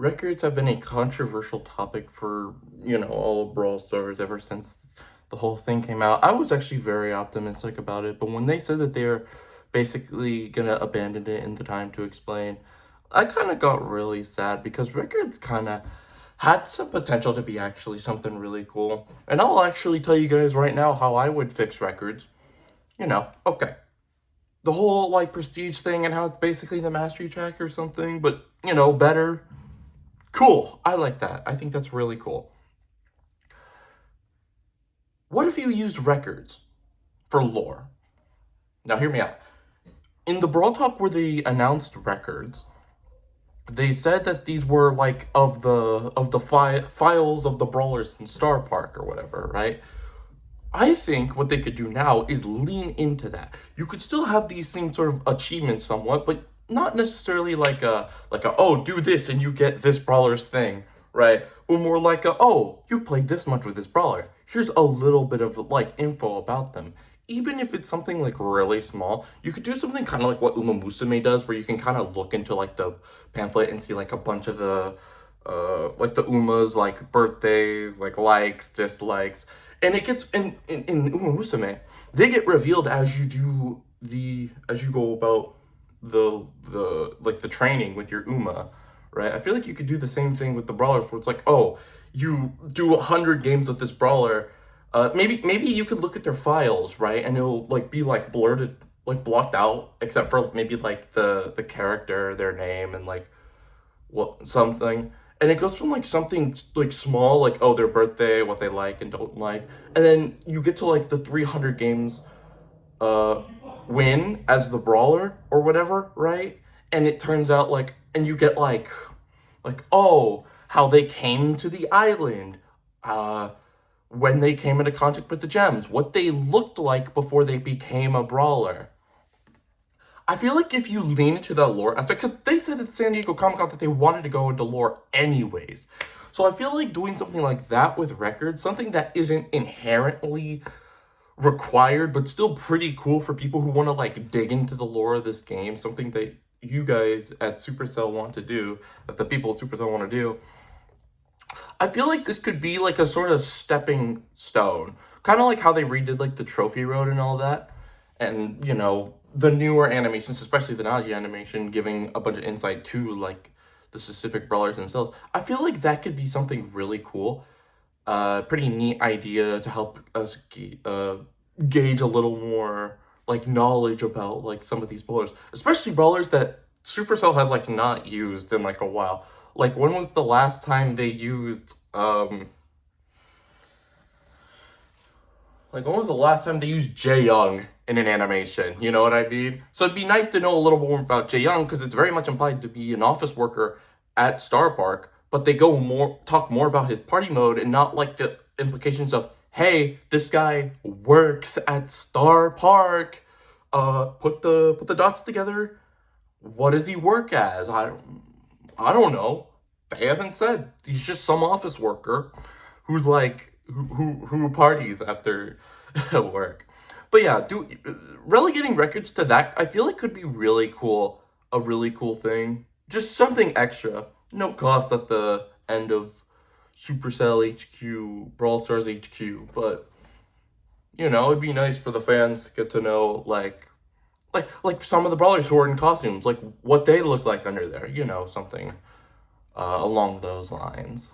records have been a controversial topic for, all of Brawl Stars ever since the whole thing came out. I was actually very optimistic about it, but when they said that they're basically gonna abandon it in the time to explain, I kind of got really sad because records kind of had some potential to be actually something really cool. And I'll actually tell you guys right now how I would fix records. Okay. The whole like prestige thing and how it's basically the mastery track or something, but better. Cool. I like that. I think that's really cool. What if you used records for lore? Now, hear me out. In the Brawl Talk where they announced records, they said that these were like of the files of the brawlers in Star Park or whatever, right? I think what they could do now is lean into that. You could still have these same sort of achievements somewhat, but not necessarily like a oh, do this and you get this brawler's thing, right? But more like a oh, you've played this much with this brawler. Here's a little bit of like info about them. Even if it's something like really small, you could do something kind of like what Uma Musume does, where you can kind of look into like the pamphlet and see like a bunch of the like the Uma's like birthdays, like likes, dislikes, and it gets in Uma Musume, they get revealed as you do as you go about the like the training with your Uma, right? I feel like you could do the same thing with the brawlers, where it's like, oh, you do 100 games with this brawler. Maybe you could look at their files, right, and it'll like be like blurted, like blocked out, except for maybe like the character, their name, and like what something. And it goes from like something like small, like oh their birthday, what they like and don't like, and then you get to like the 300 games uh win as the brawler or whatever, right? And it turns out like, and you get like oh how they came to the island, uh when they came into contact with the gems, what they looked like before they became a brawler. I feel like if you lean into that lore aspect, because they said at San Diego Comic Con that they wanted to go into lore anyways. So I feel like doing something like that with records, something that isn't inherently required, but still pretty cool for people who want to like dig into the lore of this game, something that you guys at Supercell want to do, that the people at Supercell want to do. I feel like this could be like a sort of stepping stone, kind of like how they redid like the trophy road and all that, and the newer animations, especially the Naji animation, giving a bunch of insight to like the specific brawlers themselves. I feel like that could be something really cool, pretty neat idea to help us gauge a little more like knowledge about like some of these brawlers, especially brawlers that Supercell has like not used in like a while. Like when was the last time they used like when was the last time they used Jae Young in an animation? You know what I mean? So it'd be nice to know a little more about Jae Young because it's very much implied to be an office worker at Star Park, but they talk more about his party mode and not like the implications of hey, this guy works at Star Park. Put the dots together. What does he work as? I don't know. They haven't said. He's just some office worker who's like who parties after work. But yeah, relegating records to that, I feel like could be really cool. A really cool thing. Just something extra. No cost at the end of Supercell HQ, Brawl Stars HQ, but it'd be nice for the fans to get to know like some of the brawlers who are in costumes, like what they look like under there, something along those lines.